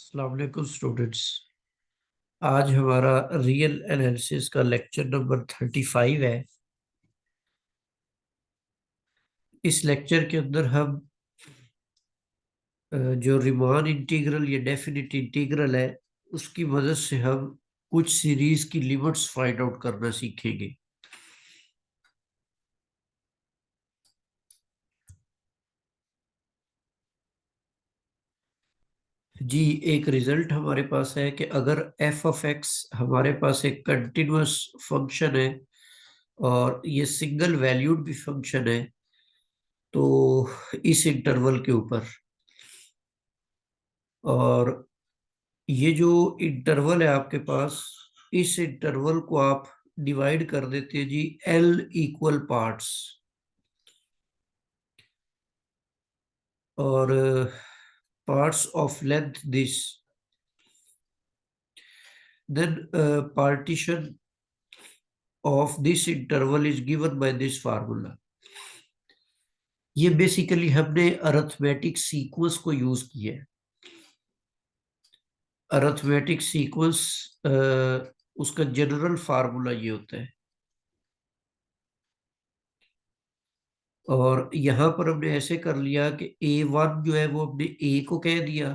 अस्सलाम वालेकुम स्टूडेंट्स। आज हमारा रियल एनालिसिस का लेक्चर नंबर 35 है। इस लेक्चर के अंदर हम जो रीमान इंटीग्रल या डेफिनिट इंटीग्रल है उसकी मदद से हम कुछ सीरीज की लिमिट्स फाइंड आउट करना सीखेंगे। जी, एक रिजल्ट हमारे पास है कि अगर एफ ऑफ एक्स हमारे पास एक कंटिन्यूअस फंक्शन है और ये सिंगल वैल्यूड भी फंक्शन है, तो इस इंटरवल के ऊपर, और ये जो इंटरवल है आपके पास, इस इंटरवल को आप डिवाइड कर देते हैं जी एल इक्वल पार्ट्स, और parts of length this, then partition of this interval is given by this formula. ये बेसिकली हमने अरिथमेटिक सीक्वेंस को यूज किया है। अरिथमेटिक सीक्वेंस उसका जनरल फार्मूला ये होता है, और यहां पर हमने ऐसे कर लिया कि A1 जो है वो हमने A को कह दिया,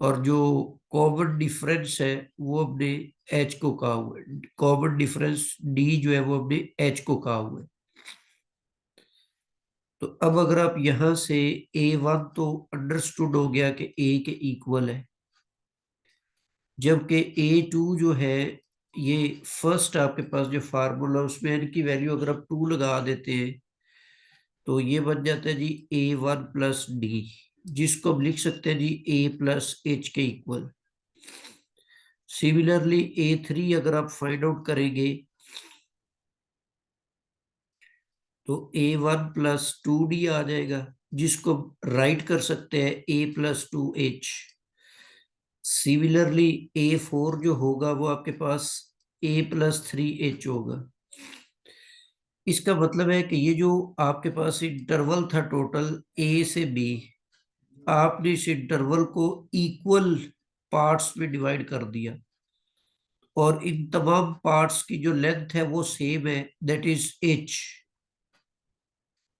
और जो कॉमन डिफरेंस है वो हमने H को कहा हुआ है। कॉमन डिफरेंस D जो है वो हमने H को कहा हुआ है। तो अब अगर आप यहां से A1 तो अंडरस्टूड हो गया कि A के इक्वल है, जबकि A2 जो है, ये फर्स्ट आपके पास जो फार्मूला उसमें n की वैल्यू अगर आप 2 लगा देते हैं तो ये बन जाता है जी A1 प्लस डी, जिसको हम लिख सकते हैं जी A प्लस एच के इक्वल। सिमिलरली A3 अगर आप फाइंड आउट करेंगे तो A1 प्लस टू डी आ जाएगा, जिसको राइट कर सकते हैं A plus two H. Similarly A4 जो होगा वो आपके पास A प्लस थ्री एच होगा। इसका मतलब है कि ये जो आपके पास इंटरवल था टोटल A से B, आपने इस इंटरवल को इक्वल पार्ट्स में डिवाइड कर दिया, और इन तमाम पार्ट्स की जो लेंथ है वो सेम है, दैट इज एच।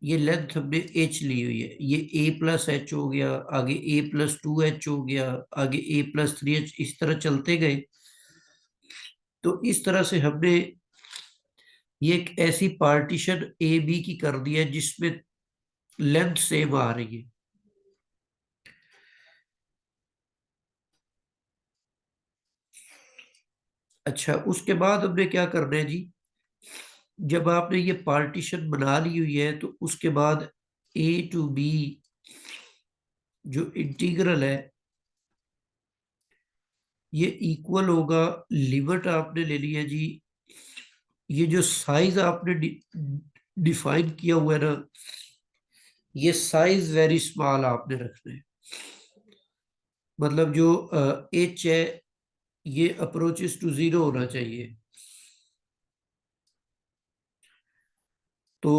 ये लेंथ हमने एच ली हुई है। ये ए प्लस एच हो गया, आगे ए प्लस टू एच हो गया, आगे ए प्लस थ्री एच, इस तरह चलते गए। तो इस तरह से हमने ये एक ऐसी पार्टीशन ए बी की कर दी है जिसमें लेंथ सेम आ रही है। अच्छा, उसके बाद हमने क्या करना है जी, जब आपने ये पार्टीशन बना ली हुई है तो उसके बाद ए टू बी जो इंटीग्रल है ये इक्वल होगा, लिमिट आपने ले लिया जी, ये जो साइज आपने डिफाइन किया हुआ है ना, ये साइज वेरी स्मॉल आपने रखना है। मतलब जो एच है ये अप्रोचेस टू जीरो होना चाहिए। तो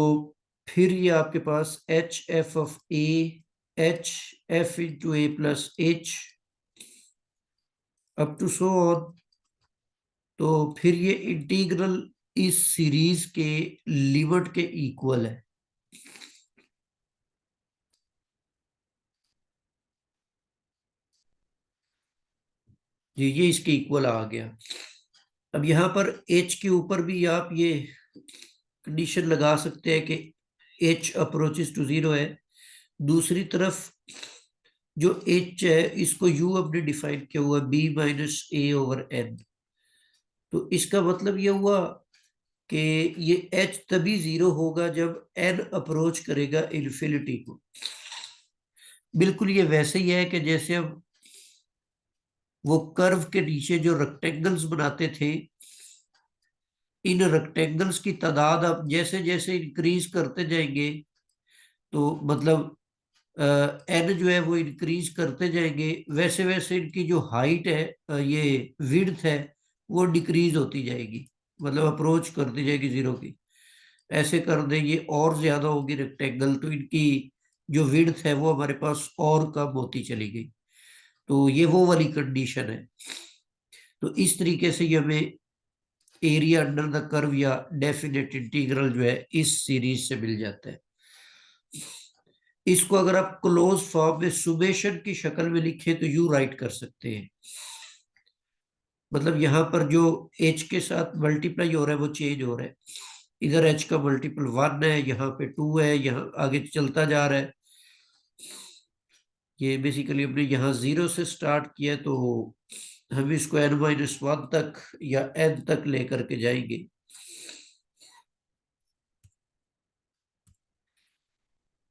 फिर ये आपके पास H F of A, H F into A plus H, up to so on. तो फिर ये इंटीग्रल इस सीरीज के लिमिट के इक्वल है। ये इसके इक्वल आ गया। अब यहाँ पर h के ऊपर भी आप ये कंडीशन लगा सकते हैं कि h अप्रोचेस टू जीरो है। दूसरी तरफ जो h है इसको u हमने डिफाइन किया हुआ b माइनस ए ओवर n। तो इसका मतलब ये हुआ कि ये h तभी जीरो होगा जब n अप्रोच करेगा इन्फिनिटी को। बिल्कुल ये वैसे ही है कि जैसे हम वो कर्व के नीचे जो रेक्टेंगल्स बनाते थे, इन रेक्टेंगल्स की तादाद आप जैसे जैसे इंक्रीज करते जाएंगे तो मतलब एन जो है वो इंक्रीज करते जाएंगे, वैसे वैसे इनकी जो हाइट है, ये विड्थ है, वो डिक्रीज होती जाएगी, मतलब अप्रोच करती जाएगी जीरो की। ऐसे कर दे ये और ज्यादा होगी रेक्टेंगल तो इनकी जो विड्थ है वो हमारे पास और कम होती चली गई। तो ये वो वाली कंडीशन है। तो इस तरीके से ये हमें एरिया अंडर द कर्व या डेफिनेट इंटीग्रल जो है इस सीरीज से मिल जाता है। इसको अगर आप क्लोज फॉर्म में सुमेशन की शक्ल में लिखे तो यू राइट कर सकते हैं। मतलब यहां पर जो एच के साथ मल्टीप्लाई हो रहा है वो चेंज हो रहा है। इधर एच का मल्टीपल 1 है, यहाँ पे 2 है, यहाँ आगे चलता जा रहा है। ये बेसिकली हमने यहाँ 0 से स्टार्ट किया, तो हम इसको n-1 तक या n तक लेकर के जाएंगे।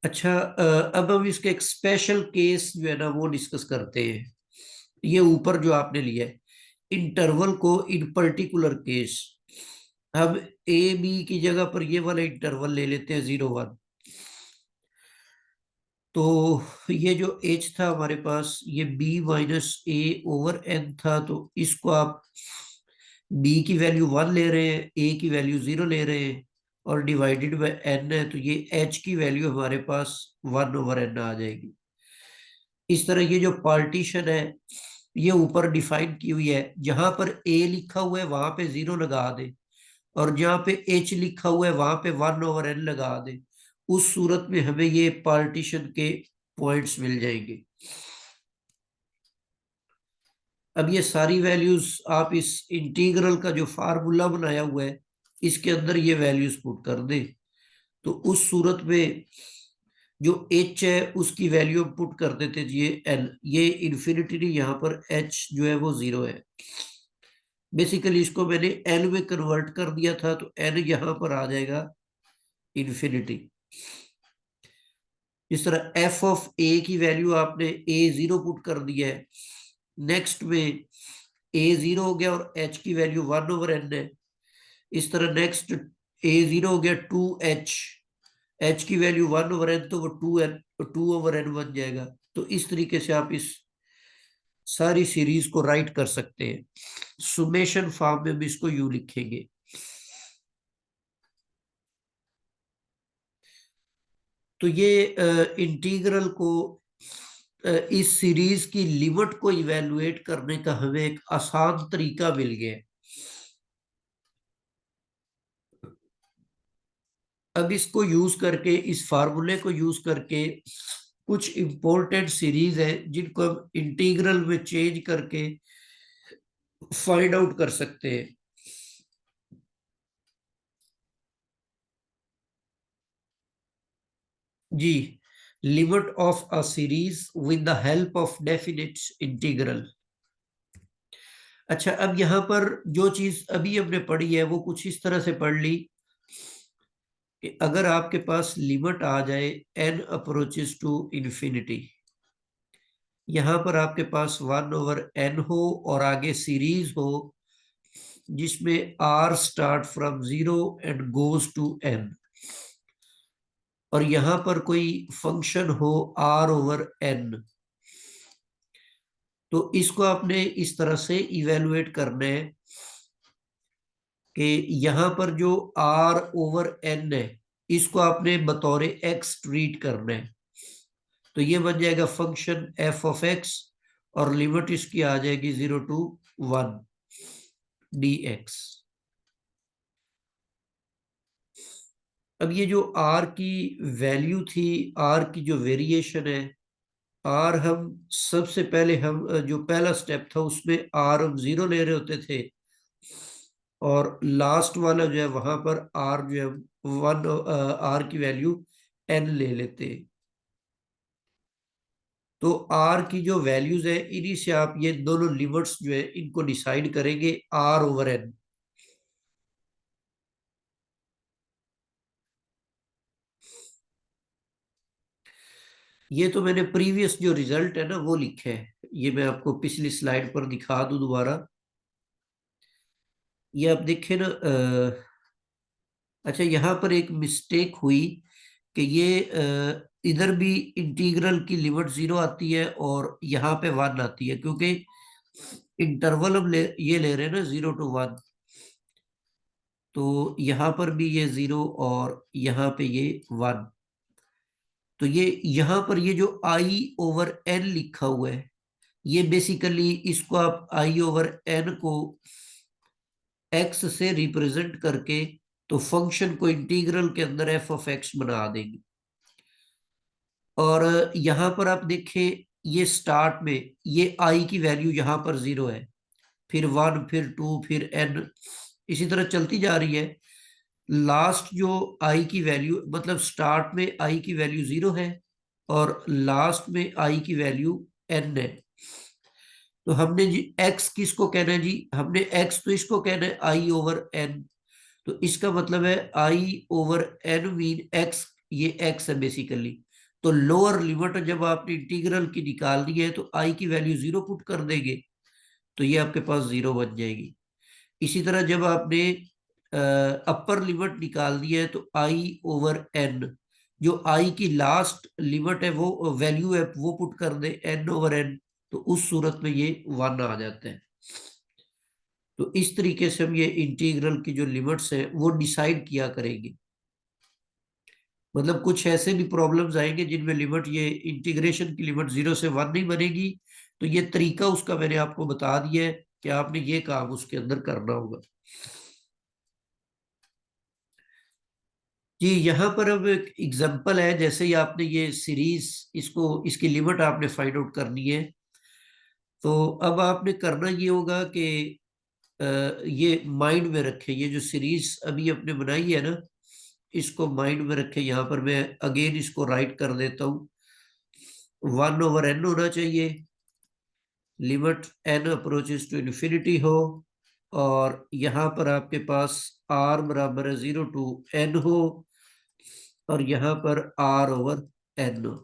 अच्छा, अब हम इसके एक स्पेशल केस जो है ना वो डिस्कस करते हैं। ये ऊपर जो आपने लिया है इंटरवल को, इन पर्टिकुलर केस हम ए बी की जगह पर ये वाला इंटरवल ले लेते हैं 0-1। तो ये जो h था हमारे पास, ये b-a/n था, तो इसको आप b की वैल्यू 1 ले रहे हैं, a की वैल्यू 0 ले रहे हैं, और डिवाइडेड बाय n है, तो ये h की वैल्यू हमारे पास 1/n आ जाएगी। इस तरह ये जो पार्टीशन है ये ऊपर डिफाइन की हुई है। जहां पर a लिखा हुआ है वहां पे 0 लगा दे, और जहां पे h लिखा हुआ है वहां पे 1/n लगा दे। उस सूरत में हमें ये पार्टीशन के पॉइंट्स मिल जाएंगे। अब ये सारी वैल्यूज आप इस इंटीग्रल का जो फार्मूला बनाया हुआ है इसके अंदर ये वैल्यूज पुट कर दें, तो उस सूरत में जो h है उसकी वैल्यू हम पुट कर देते जी, ये n, ये इन्फिनिटी नहीं, यहाँ पर h जो है वो 0 है। बेसिकली इसको मैंने n में कन्वर्ट कर दिया था, तो n यहाँ पर आ जाएगा इन्फिनिटी। इस तरह f ऑफ a की वैल्यू आपने a0 पुट कर दिया है, नेक्स्ट में a0 हो गया और h की वैल्यू 1/n है। इस तरह नेक्स्ट a0 हो गया 2h, h की वैल्यू 1/n, तो वो 2/n बन जाएगा। तो इस तरीके से आप इस सारी सीरीज को राइट कर सकते हैं। सुमेशन फॉर्म में भी इसको यू लिखेंगे। तो ये इंटीग्रल को, इस सीरीज की लिमिट को इवेलुएट करने का हमें एक आसान तरीका मिल गया है। अब इसको यूज करके, इस फार्मूले को यूज करके कुछ इंपॉर्टेंट सीरीज है जिनको हम इंटीग्रल में चेंज करके फाइंड आउट कर सकते हैं। जी, limit of a series with the help of definite integral. अच्छा, अब यहां पर जो चीज अभी हमने पढ़ी है वो कुछ इस तरह से पढ़ ली कि अगर आपके पास लिमिट आ जाए n अप्रोचेस टू इंफिनिटी, यहां पर आपके पास 1/n हो और आगे सीरीज हो जिसमें r start from 0 and goes to n, और यहां पर कोई फंक्शन हो r/n, तो इसको आपने इस तरह से इवेलुएट करना है कि यहां पर जो r/n है इसको आपने बतौर x ट्रीट करना है। तो ये बन जाएगा फंक्शन f ऑफ x, और लिमिट इसकी आ जाएगी 0 to 1 dx। अब ये जो r की वैल्यू थी, r की जो वेरिएशन है, r हम सबसे पहले, हम जो पहला स्टेप था उसमें r हम 0 ले रहे होते थे, और लास्ट वाला जो है वहां पर r जो है 1, r की वैल्यू n ले लेते हैं। तो r की जो वैल्यूज है इन्हीं से आप ये दोनों लिमिट्स जो है इनको डिसाइड करेंगे r/n। ये तो मैंने प्रीवियस जो रिजल्ट है ना वो लिखे है, ये मैं आपको पिछली स्लाइड पर दिखा दूं दोबारा। ये आप देखें ना, अच्छा यहाँ पर एक मिस्टेक हुई कि ये इधर भी इंटीग्रल की लिमिट 0 आती है और यहाँ पे 1 आती है, क्योंकि इंटरवल हम ये ले रहे हैं ना 0 to 1, तो यहाँ पर भी ये 0 और यहाँ पे ये 1। तो ये यहाँ पर ये जो i/n लिखा हुआ है ये बेसिकली इसको आप आई ओवर एन को एक्स से रिप्रेजेंट करके तो फंक्शन को इंटीग्रल के अंदर एफ ऑफ एक्स बना देंगे। और यहां पर आप देखें, ये स्टार्ट में ये आई की वैल्यू यहां पर 0 है, फिर 1, फिर 2, फिर एन, इसी तरह चलती जा रही है। लास्ट जो आई की वैल्यू, मतलब स्टार्ट में आई की वैल्यू 0 है और लास्ट में आई की वैल्यू एन है। तो हमने जी एक्स किसको कहना है जी, हमने एक्स तो इसको कहना है आई ओवर एन। तो इसका मतलब है I over N mean X, ये एक्स है बेसिकली। तो लोअर लिमिट जब आपने इंटीग्रल की निकालनी है तो आई की वैल्यू 0 पुट कर देंगे, तो ये आपके पास 0 बन जाएगी। इसी तरह जब आपने अपर लिमिट निकालनी है तो आई ओवर एन, जो आई की लास्ट लिमिट है वो वैल्यू है वो पुट कर दे एन ओवर एन, तो उस सूरत में ये 1 आ जाता है। तो इस तरीके से हम ये इंटीग्रल की जो लिमिट्स है वो डिसाइड किया करेंगे। मतलब कुछ ऐसे भी प्रॉब्लम्स आएंगे जिनमें लिमिट, ये इंटीग्रेशन की लिमिट 0 से 1 नहीं बनेगी, तो ये तरीका उसका मैंने आपको बता दिया है कि आपने ये काम उसके अंदर करना होगा। जी यहाँ पर अब एक एग्जांपल है, जैसे ही आपने ये सीरीज, इसको इसकी लिमिट आपने फाइंड आउट करनी है। तो अब आपने करना ये होगा कि ये माइंड में रखे, ये जो सीरीज अभी आपने बनाई है ना, इसको माइंड में रखे। यहाँ पर मैं अगेन इसको राइट कर देता हूँ। 1 ओवर एन होना चाहिए, limit N approaches to infinity हो, और यहाँ पर आपके पास आर बराबर है 0 टू एन हो, और यहाँ पर आर ओवर एन हो।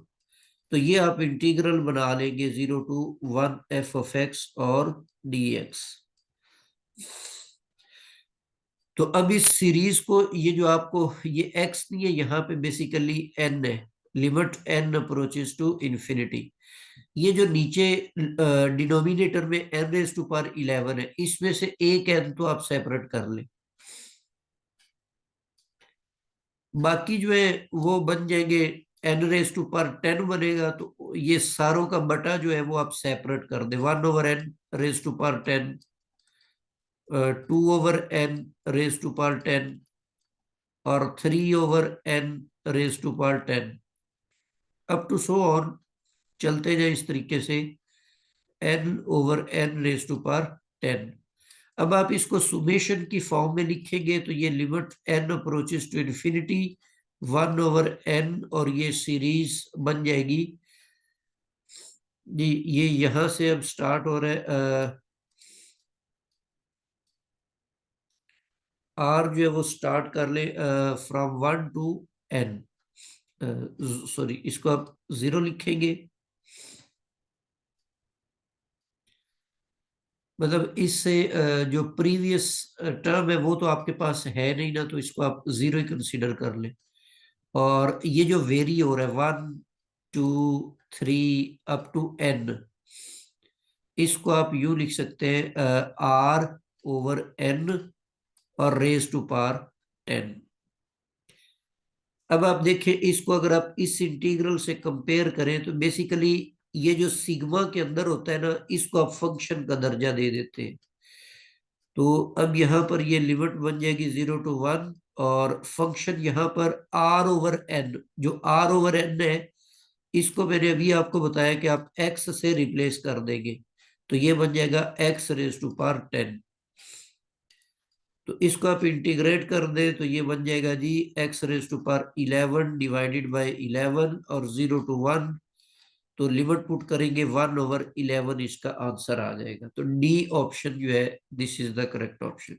तो ये आप इंटीग्रल बना लेंगे 0 टू 1 एफ ऑफ एक्स और डी एक्स। तो अब इस सीरीज को, ये जो आपको ये एक्स नहीं है, यहाँ पे बेसिकली एन है, limit N approaches to infinity. ये जो नीचे डिनोमिनेटर में एन रेज टू पावर 11 है, इसमें से एक एन तो आप सेपरेट कर ले, बाकी जो है वो बन जाएंगे। एन रेज टू पावर 10 बनेगा, तो ये सारों का बटा जो है वो आप सेपरेट कर दे। 1 over N raise to power 10, 2 over N raise to power 10, और 3 over N raise to power 10, up to so on, चलते जाए इस तरीके से, N over N raise to power 10। अब आप इसको सुमेशन की फॉर्म में लिखेंगे तो ये limit N approaches to infinity 1 over N, और ये सीरीज बन जाएगी जी। ये यहां से अब स्टार्ट हो रहा है, आर जो है वो स्टार्ट कर ले फ्रॉम 1 टू एन, सॉरी इसको आप 0 लिखेंगे। मतलब इससे जो प्रीवियस टर्म है वो तो आपके पास है नहीं ना, तो इसको आप 0 ही कंसीडर कर लें। और ये जो वेरी हो रहा है 1 2 3 अप टू एन, इसको आप यू लिख सकते हैं आर ओवर एन और रेज टू पावर 10। अब आप देखें इसको, अगर आप इस इंटीग्रल से कंपेयर करें तो बेसिकली ये जो सिग्मा के अंदर होता है ना, इसको आप फंक्शन का दर्जा दे देते हैं। तो अब यहाँ पर ये लिमिट बन जाएगी 0 टू 1, और फंक्शन यहाँ पर आर ओवर एन, जो आर ओवर एन है इसको मैंने अभी आपको बताया कि आप एक्स से रिप्लेस कर देंगे, तो ये बन जाएगा एक्स रेज टू पावर 10। तो इसको आप इंटीग्रेट कर दे तो ये बन जाएगा G x raise to power 11 divided by 11, और 0 टू 1, तो लिमिट पुट करेंगे 1 ओवर 11, इसका आंसर आ जाएगा। तो डी ऑप्शन जो है, this is the correct option.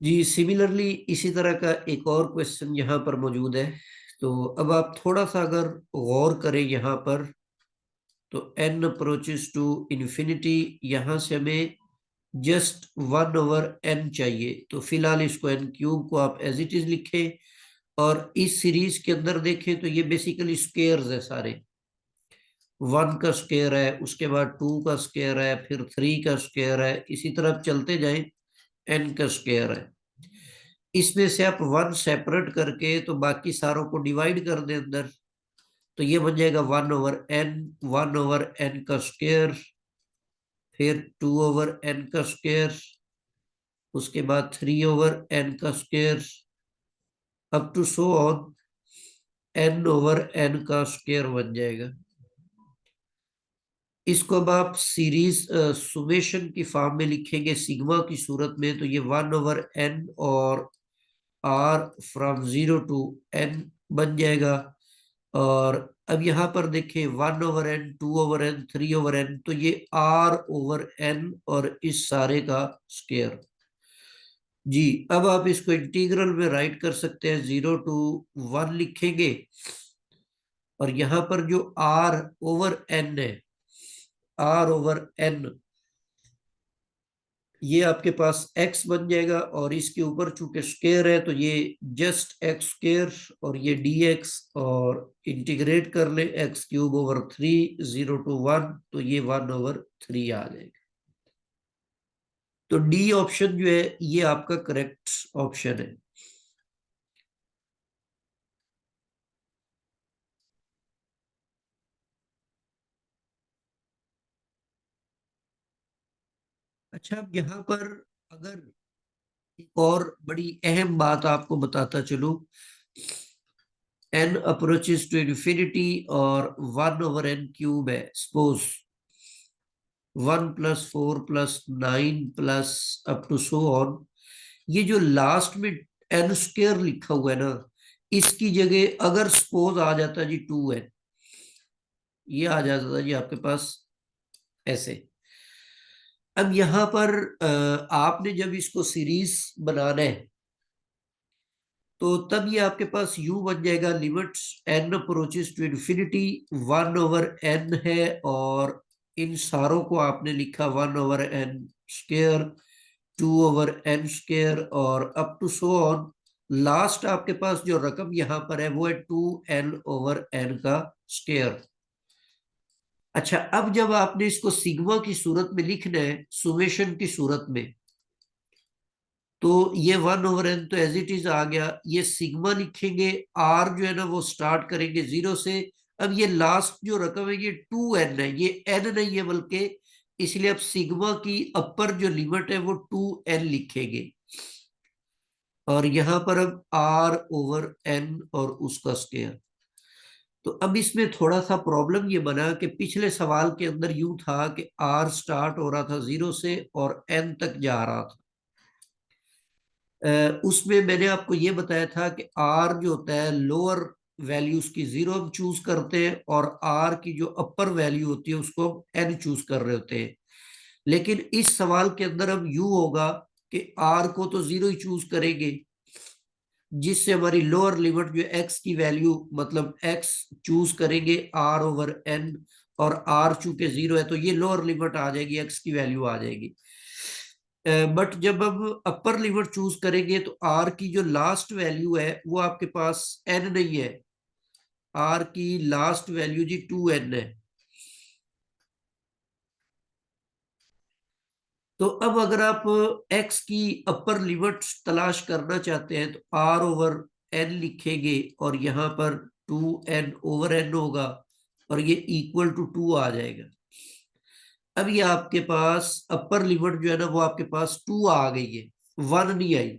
जी सिमिलरली इसी तरह का एक और क्वेश्चन यहाँ पर मौजूद है। तो अब आप थोड़ा सा अगर गौर करें यहाँ पर, तो n अप्रोचेस टू इन्फिनिटी, यहाँ से हमें जस्ट 1 ओवर n चाहिए, तो फिलहाल इसको n क्यूब को आप एज इट इज लिखें। और इस सीरीज के अंदर देखें तो ये बेसिकली स्क्वेयर्स है सारे, 1 का स्क्वायर है, उसके बाद 2 का स्क्वायर है, फिर 3 का स्क्वायर है, इसी तरह चलते जाए, n का स्क्वायर है। इसमें से आप 1 सेपरेट करके तो बाकी सारों को डिवाइड कर दें अंदर, तो ये बन जाएगा 1/n, 1/n का स्क्वायर, फिर 2/n का स्क्वायर, उसके बाद 3/n का square, up to so on n/n का स्क्वायर बन जाएगा। इसको अब आप सीरीज सुमेशन की फॉर्म में लिखेंगे सिग्मा की सूरत में, तो ये 1/n और r फ्रॉम 0 टू n बन जाएगा। और अब यहाँ पर देखें 1/n, 2/n, 3/n, तो ये r/n और इस सारे का स्क्वायर। जी, अब आप इसको इंटीग्रल में राइट कर सकते हैं, 0 to 1 लिखेंगे, और यहां पर जो r/n है, r/n, ये आपके पास x बन जाएगा, और इसके ऊपर चूंकि स्क्वायर है तो ये जस्ट x स्क्वायर, और ये dx, और इंटीग्रेट कर ले x³ 0 to 1, तो ये 1/3 आ जाएगा। तो डी ऑप्शन जो है ये आपका करेक्ट ऑप्शन है। अच्छा, अब यहाँ पर अगर एक और बड़ी अहम बात आपको बताता चलूं, n अप्रोचेस टू इन्फिनिटी और 1/n³ है, suppose 1 + 4 + 9 plus up to so on, ये जो लास्ट में n स्क्वायर लिखा हुआ है ना, इसकी जगह अगर सपोज आ जाता जी 2n, ये आ जाता था जी आपके पास ऐसे। अब यहां पर आपने जब इसको सीरीज बनाना है, तो तब ये आपके पास u बन जाएगा, limits n approaches to infinity, 1/n है, और इन सारों को आपने लिखा 1/n², 2/n², और up to so on. Last आपके पास जो रकम यहां पर है वो है 2n/n का स्क्वायर। अच्छा, अब जब आपने इसको सिग्मा की सूरत में लिखना है, सुमेशन की सूरत में, तो ये 1/n तो एज इट इज आ गया, ये सिग्मा लिखेंगे, आर जो है ना वो स्टार्ट करेंगे 0 से। अब ये लास्ट जो रकम है ये 2n है, ये n नहीं है बल्कि, इसलिए अब सिग्मा की अपर जो लिमिट है वो 2n लिखेंगे, और यहां पर अब r/n और उसका स्क्वायर। तो अब इसमें थोड़ा सा प्रॉब्लम ये बना कि पिछले सवाल के अंदर यूं था कि r स्टार्ट हो रहा था 0 से और n तक जा रहा था। उसमें मैंने आपको ये बताया था कि आर जो होता है लोअर वैल्यूज की 0 हम चूज करते हैं, और आर की जो अपर वैल्यू होती है उसको हम एन चूज कर रहे होते हैं। लेकिन इस सवाल के अंदर अब यू होगा कि आर को तो 0 ही चूज करेंगे, जिससे हमारी लोअर लिमिट जो एक्स की वैल्यू, मतलब एक्स चूज करेंगे r/n, और आर चूंकि 0 है तो ये लोअर लिमिट आ जाएगी, एक्स की वैल्यू आ जाएगी। बट जब हम अपर लिमिट चूज करेंगे तो आर की जो लास्ट वैल्यू है वो आपके पास एन नहीं है, आर की लास्ट वैल्यू जी 2n है। तो अब अगर आप x की अपर लिमिट तलाश करना चाहते हैं तो r/n लिखेंगे, और यहां पर 2n/n होगा, और ये इक्वल टू 2 आ जाएगा। अब ये आपके पास अपर लिमिट जो है ना वो आपके पास 2 आ गई है, 1 नहीं आई।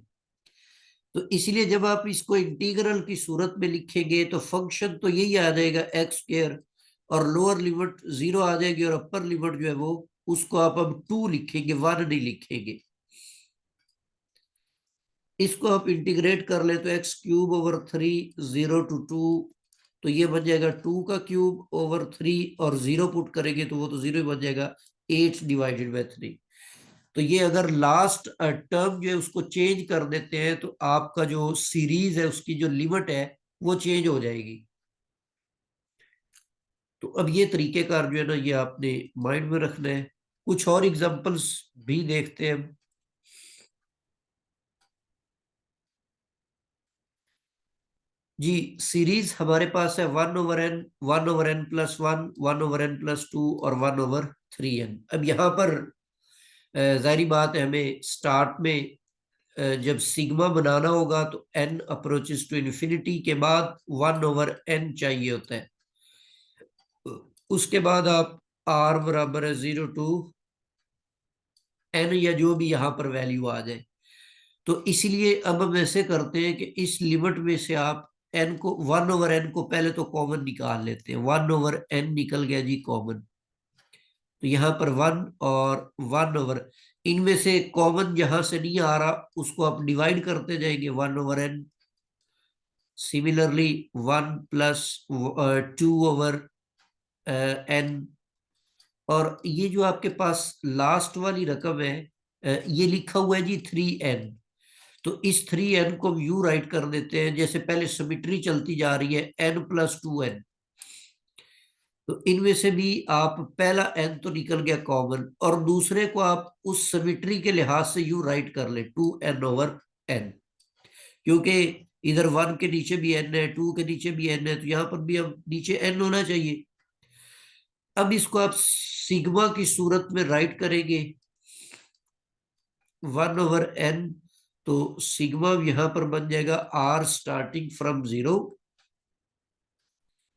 तो इसलिए जब आप इसको इंटीग्रल की सूरत में लिखेंगे तो फंक्शन तो यही आ जाएगा x², और लोअर लिमिट 0 आ जाएगी, और अपर लिमिट जो है वो उसको आप अब 2 लिखेंगे, 1 नहीं लिखेंगे। इसको आप इंटीग्रेट कर ले तो x³ 0 to 2, तो ये बन जाएगा 2 का³ और 0 पुट करेंगे तो वो तो 0 ही बन जाएगा, 8/3। तो ये अगर लास्ट टर्म जो है उसको चेंज कर देते हैं तो आपका जो सीरीज है उसकी जो लिमिट है वो चेंज हो जाएगी। तो अब ये तरीकेकार जो है ना ये आपने माइंड में रखना है। कुछ और एग्जांपल्स भी देखते हैं हम। जी सीरीज हमारे पास है 1/n, 1/n+1, 1/n+2 और 1/3n। अब यहाँ पर जाहिर बात है हमें स्टार्ट में जब सिग्मा बनाना होगा तो n अप्रोचेस टू इन्फिनिटी के बाद 1/n चाहिए होता है। उसके बाद आप r बराबर है 0 to n या जो भी यहाँ पर वैल्यू आ जाए। तो इसलिए अब हम ऐसे करते हैं कि इस लिमिट में से आप n को 1/n को पहले तो कॉमन निकाल लेते हैं। 1/n निकल गया जी कॉमन। तो यहाँ पर 1 और 1/, इनमें से कॉमन जहां से नहीं आ रहा उसको आप डिवाइड करते जाएंगे 1/n। Similarly 1+2/n। और ये जो आपके पास लास्ट वाली रकम है, ये लिखा हुआ है जी 3n। तो इस 3n को हम यू राइट कर देते हैं जैसे पहले सिमिट्री चलती जा रही है n+2n। तो इनमें से भी आप पहला n तो निकल गया कॉमन और दूसरे को आप उस सिमिट्री के लिहाज से यू राइट कर ले 2n/n। क्योंकि इधर 1 के नीचे भी n है, 2 के नीचे भी n है, तो यहां पर भी अब नीचे n होना चाहिए। अब इसको आप सिग्मा की सूरत में राइट करेंगे 1/n। तो सिग्मा यहां पर बन जाएगा r स्टार्टिंग फ्रॉम 0।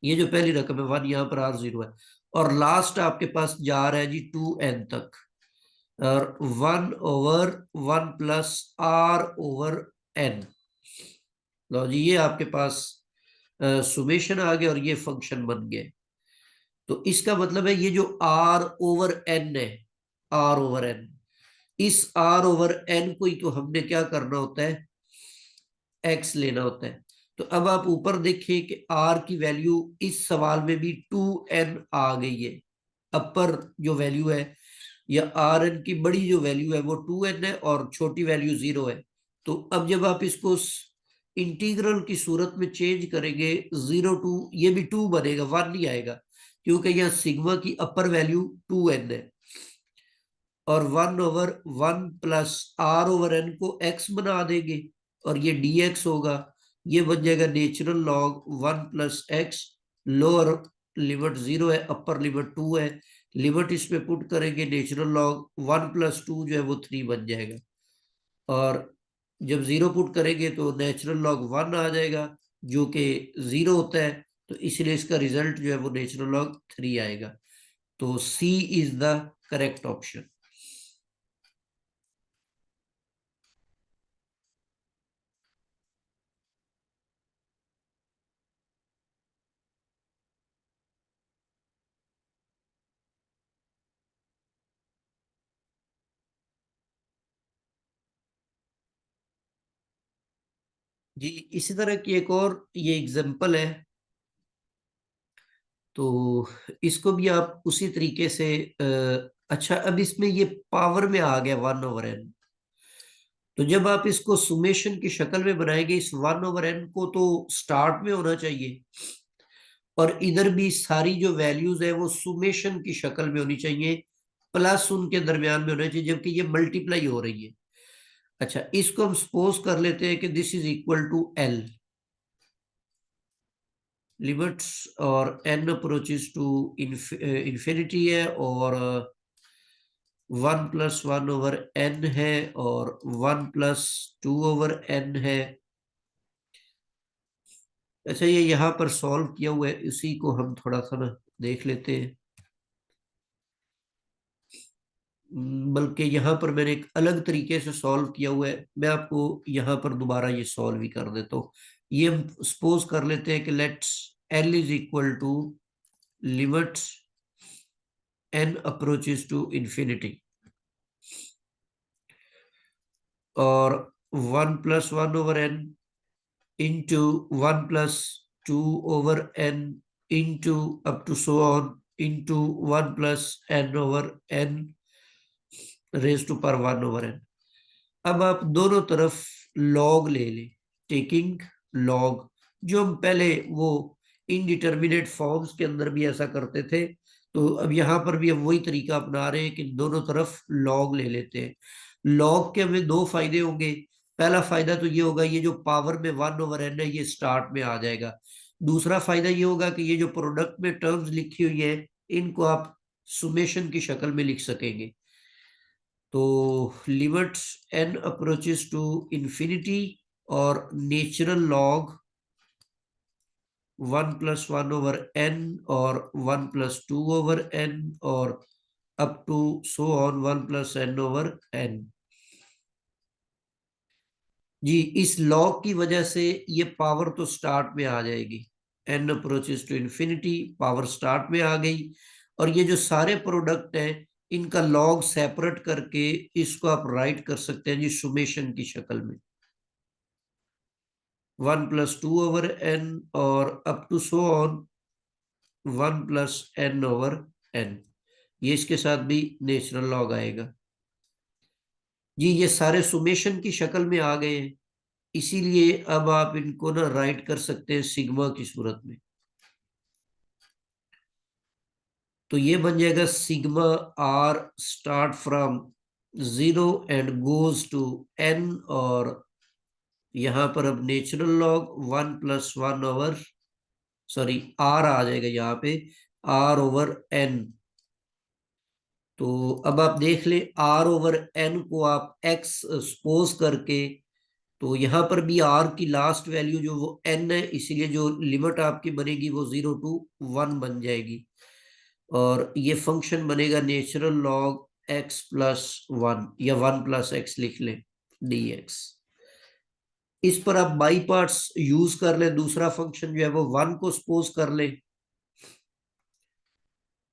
ये जो पहली रकम है 1, यहां पर r 0 है और लास्ट आपके पास जा रहा है जी 2n तक। और 1/1+r/n। लो जी ये आपके पास सुमेशन आ गया और ये फंक्शन बन गया। तो इसका मतलब है ये जो r/n है, r/n, इस r/n को ही तो हमने क्या करना होता है, x लेना होता है। तो अब आप ऊपर देखिए कि r की वैल्यू इस सवाल में भी 2n आ गई है। अपर जो वैल्यू है या rn की बड़ी जो वैल्यू है वो 2n है और छोटी वैल्यू 0 है। तो अब जब आप इसको इंटीग्रल की सूरत में चेंज करेंगे 0 to, ये भी 2 बनेगा, 1 नहीं आएगा क्योंकि यहाँ सिग्मा की अपर वैल्यू 2n है। और 1/1+r/n को x बना देंगे और ये dx होगा। ये बन जाएगा natural log 1+x। Lower limit 0 है, अपर लिमिट 2 है। लिमिट इसमें पुट करेंगे नेचुरल लॉग 1+2 जो है वो 3 बन जाएगा। और जब 0 पुट करेंगे तो नेचुरल लॉग 1 आ जाएगा जो कि 0 होता है। तो इसलिए इसका रिजल्ट जो है वो नेचुरल लॉग 3 आएगा। तो सी इज द करेक्ट ऑप्शन। जी इसी तरह की एक और ये एग्जांपल है। तो इसको भी आप उसी तरीके से अच्छा अब इसमें ये पावर में आ गया 1/n। तो जब आप इसको सुमेशन की शक्ल में बनाएंगे इस 1/n को तो स्टार्ट में होना चाहिए और इधर भी सारी जो वैल्यूज है वो सुमेशन की शक्ल में होनी चाहिए, प्लस उनके दरमियान में होना चाहिए जबकि ये मल्टीप्लाई हो रही है। अच्छा इसको हम सपोज कर लेते हैं कि this is equal to L limits और n अप्रोचेस टू इन्फिनिटी है और 1+1/n है और 1+2/n है। अच्छा ये यहाँ पर सॉल्व किया हुआ है, इसी को हम थोड़ा सा ना देख लेते हैं। बल्कि यहाँ पर मैंने एक अलग तरीके से सॉल्व किया हुआ है, मैं आपको यहाँ पर दोबारा ये सॉल्व ही कर देता हूँ। ये हम सपोज कर लेते हैं कि let's l is equal to limits n approaches to infinity और 1+1/n into 1+2/n into up to so on into 1+n/n raise to पर 1/n। अब आप दोनों तरफ लॉग ले लें, टेकिंग लॉग, जो हम पहले वो इनडिटर्मिनेट फॉर्म्स के अंदर भी ऐसा करते थे। तो अब यहाँ पर भी हम वही तरीका अपना रहे हैं कि दोनों तरफ लॉग ले लेते हैं। लॉग के हमें दो फायदे होंगे। पहला फायदा तो ये होगा, ये जो पावर में 1/n है ये स्टार्ट में आ जाएगा। दूसरा फायदा ये होगा कि ये जो प्रोडक्ट में टर्म्स लिखी हुई है इनको आप सुमेशन की शक्ल में लिख सकेंगे। तो limit n approaches to infinity और नेचुरल लॉग 1+1/n और 1+2/n और up to so on 1+n/n। जी, इस लॉग की वजह से ये पावर तो स्टार्ट में आ जाएगी, n approaches to infinity, power start में आ गई। और ये जो सारे प्रोडक्ट हैं इनका लॉग सेपरेट करके इसको आप राइट कर सकते हैं जी सुमेशन की शक्ल में, 1+2/n और up to so on 1+n/n। ये इसके साथ भी नेचुरल लॉग आएगा। जी, ये सारे सुमेशन की शक्ल में आ गए हैं, इसीलिए अब आप इनको ना राइट कर सकते हैं सिग्मा की सूरत में। तो ये बन जाएगा sigma R start from 0 and goes to n, और यहां पर अब नेचुरल लॉग 1+1 सॉरी आर आ जाएगा यहाँ पे, r/n। तो अब आप देख ले r/n को आप x सपोज करके, तो यहां पर भी r की लास्ट वैल्यू जो वो n है, इसीलिए जो लिमिट आपकी बनेगी वो 0 to 1 बन जाएगी। और ये फंक्शन बनेगा नेचुरल लॉग x+1 या 1+x लिख ले dx। इस पर आप बाई पार्ट्स यूज कर ले, दूसरा फंक्शन जो है वो 1 को सपोज कर ले,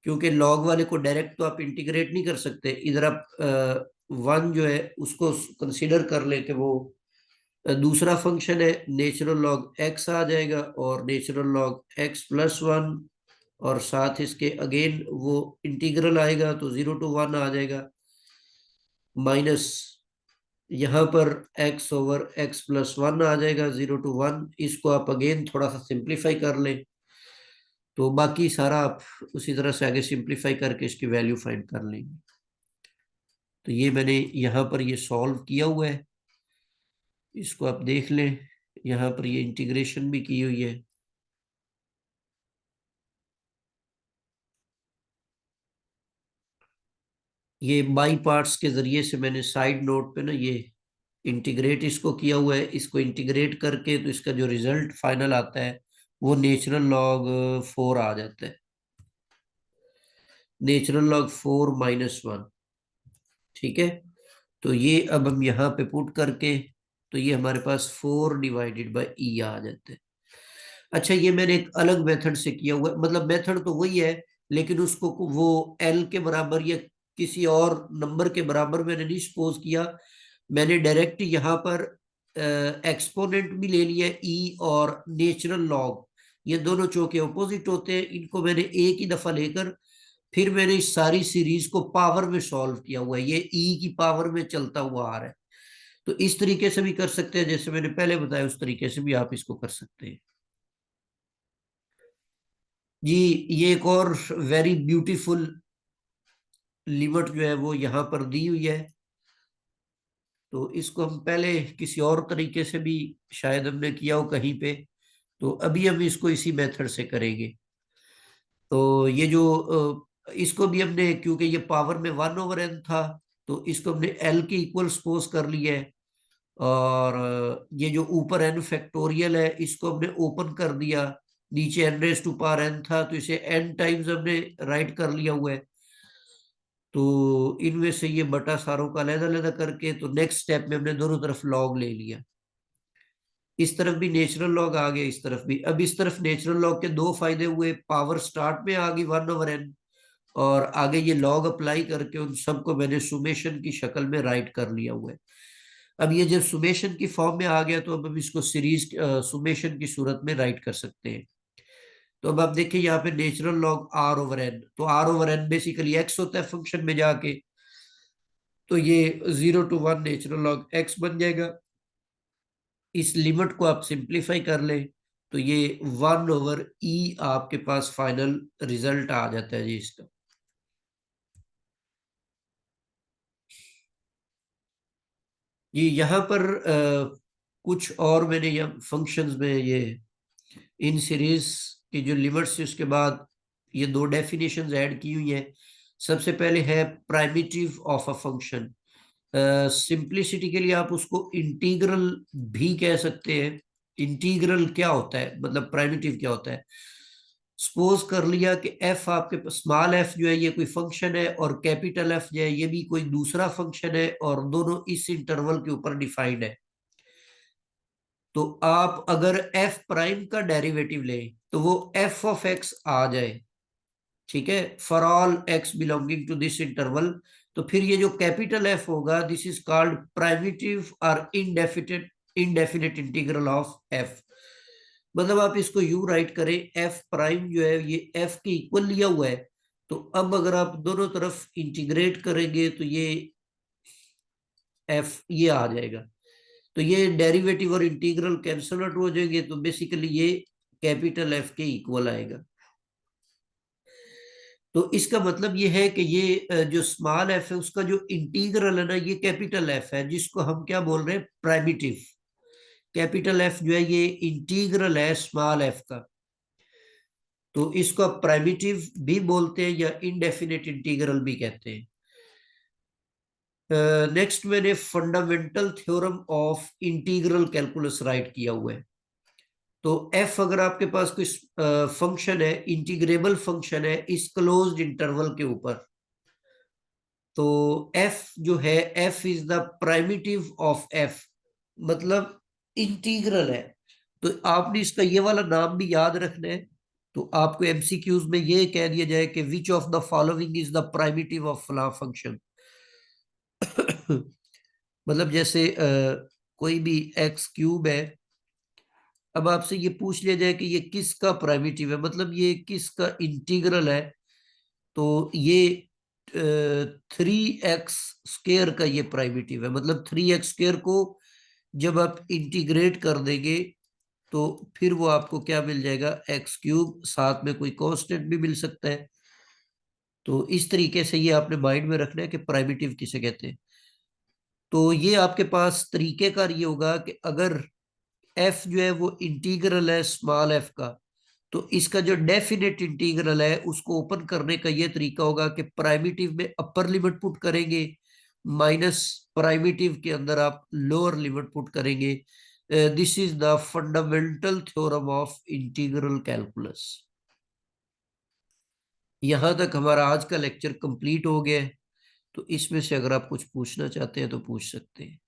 क्योंकि लॉग वाले को डायरेक्ट तो आप इंटीग्रेट नहीं कर सकते। इधर आप 1 जो है उसको कंसिडर कर ले कि वो दूसरा फंक्शन है, नेचुरल लॉग x आ जाएगा और नेचुरल लॉग x+1, और साथ इसके अगेन वो इंटीग्रल आएगा तो 0 to 1 आ जाएगा, माइनस यहाँ पर x/x+1 आ जाएगा 0 to 1। इसको आप अगेन थोड़ा सा सिंप्लीफाई कर ले, तो बाकी सारा आप उसी तरह से आगे सिंप्लीफाई करके इसकी वैल्यू फाइंड कर लेंगे। तो ये मैंने यहाँ पर ये सॉल्व किया हुआ है, इसको आप देख लें, यहाँ पर ये इंटीग्रेशन भी की हुई है। ये बाई पार्ट्स के जरिए से मैंने साइड नोट पे ना ये इंटीग्रेट इसको किया हुआ है। इसको इंटीग्रेट करके तो इसका जो रिजल्ट फाइनल आता है वो नेचुरल लॉग 4 आ जाता है, नेचुरल लॉग 4-1। ठीक है, तो ये अब हम यहाँ पे पुट करके, तो ये हमारे पास 4/e आ जाता है। अच्छा, ये मैंने एक अलग मेथड से किया हुआ है, मतलब मेथड तो वही है लेकिन उसको वो एल के बराबर या किसी और नंबर के बराबर मैंने नहीं सपोज किया। मैंने डायरेक्ट यहाँ पर एक्सपोनेंट भी ले लिया ई और नेचुरल लॉग, ये दोनों चौके अपोजिट होते हैं, इनको मैंने एक ही दफा लेकर फिर मैंने इस सारी सीरीज को पावर में सॉल्व किया हुआ है, ये ई की पावर में चलता हुआ आ रहा है। तो इस तरीके से भी कर सकते हैं, जैसे मैंने पहले बताया उस तरीके से भी आप इसको कर सकते हैं। जी, ये एक और वेरी ब्यूटीफुल लिमिट जो है वो यहाँ पर दी हुई है। तो इसको हम पहले किसी और तरीके से भी शायद हमने किया हो कहीं पे, तो अभी हम इसको इसी मेथड से करेंगे। तो ये जो इसको भी हमने, क्योंकि ये पावर में 1/n था, तो इसको हमने एल के इक्वल सपोज कर लिया है। और ये जो ऊपर एन फैक्टोरियल है इसको हमने ओपन कर दिया, नीचे n⁻n था तो इसे n टाइम्स हमने राइट कर लिया हुआ है। तो इनमें से ये बटा सारों का अलग अलग करके, तो नेक्स्ट स्टेप में हमने दोनों तरफ लॉग ले लिया, इस तरफ भी नेचुरल लॉग आ गया, इस तरफ भी। अब इस तरफ नेचुरल लॉग के दो फायदे हुए, पावर स्टार्ट में आ गई 1/n, और आगे ये लॉग अप्लाई करके उन सबको मैंने सुमेशन की शक्ल में राइट कर लिया हुआ है। अब ये जब सुमेशन की फॉर्म में आ गया तो अब हम इसको सीरीज सुमेशन की सूरत में राइट कर सकते हैं। तो अब आप देखिए यहाँ पे नेचुरल लॉग r/n, तो r/n बेसिकली x होता है फंक्शन में जाके, तो ये 0 to 1 नेचुरल लॉग x बन जाएगा। इस लिमिट को आप सिंप्लीफाई कर लें तो ये 1/e आपके पास फाइनल रिजल्ट आ जाता है जी इसका। ये यहाँ पर कुछ और मैंने यहाँ फंक्शंस में ये इन सीरीज की जो लिमिट्स है उसके बाद ये दो डेफिनेशंस ऐड की हुई हैं। सबसे पहले है primitive of a function. Simplicity के लिए आप उसको इंटीग्रल भी कह सकते हैं। इंटीग्रल क्या होता है, मतलब प्राइमिटिव क्या होता है। सपोज कर लिया कि एफ आपके स्मॉल एफ जो है ये कोई फंक्शन है और कैपिटल एफ जो है ये भी कोई दूसरा फंक्शन है और दोनों इस इंटरवल के ऊपर डिफाइंड है। तो आप अगर एफ प्राइम का डेरिवेटिव लें तो वो एफ ऑफ एक्स आ जाए, ठीक है, for all X belonging to this interval. तो फिर ये जो कैपिटल एफ होगा दिस इज कॉल्ड प्राइमिटिव और indefinite indefinite integral of F. मतलब आप इसको यू राइट करें, एफ प्राइम जो है ये एफ के इक्वल लिया हुआ है। तो अब अगर आप दोनों तरफ इंटीग्रेट करेंगे तो ये एफ ये आ जाएगा। तो ये डेरिवेटिव और इंटीग्रल कैंसल आउट हो जाएंगे, तो बेसिकली ये कैपिटल एफ के इक्वल आएगा। तो इसका मतलब ये है कि ये जो स्मॉल एफ है उसका जो इंटीग्रल है ना ये कैपिटल एफ है, जिसको हम क्या बोल रहे हैं, प्राइमिटिव। कैपिटल एफ जो है ये इंटीग्रल है स्मॉल एफ का। तो इसको आप प्राइमिटिव भी बोलते हैं या इनडेफिनेट इंटीग्रल भी कहते हैं। नेक्स्ट मैंने fundamental theorem of integral calculus right किया हुआ है। तो एफ अगर आपके पास कोई फंक्शन है, इंटीग्रेबल फंक्शन है इस क्लोज्ड इंटरवल के ऊपर, तो एफ जो है F is the primitive of F, मतलब इंटीग्रल है। तो आपने इसका ये वाला नाम भी याद रखना है। तो आपको एमसीक्यूज में ये कह दिया जाए कि which of the following is the primitive of फला फंक्शन। मतलब जैसे कोई भी एक्स क्यूब है, अब आपसे ये पूछ लिया जाए कि ये किसका प्राइमिटिव है, मतलब ये किसका इंटीग्रल है। तो ये 3x² का ये प्राइमिटिव है। मतलब 3x² को जब आप इंटीग्रेट कर देंगे तो फिर वो आपको क्या मिल जाएगा, x³, साथ में कोई कांस्टेंट भी मिल सकता है। तो इस तरीके से ये आपने माइंड में रखना है कि प्राइमिटिव किसे कहते हैं। तो ये आपके पास तरीकेकार ये होगा कि अगर एफ जो है वो इंटीग्रल है स्मॉल एफ का, तो इसका जो डेफिनेट इंटीग्रल है उसको ओपन करने का ये तरीका होगा कि प्राइमिटिव में अपर लिमिट पुट करेंगे, माइनस प्राइमिटिव के अंदर आप लोअर लिमिट पुट करेंगे। This is the fundamental theorem of integral calculus. यहां तक हमारा आज का लेक्चर कंप्लीट हो गया है। तो इसमें से अगर आप कुछ पूछना चाहते हैं तो पूछ सकते हैं।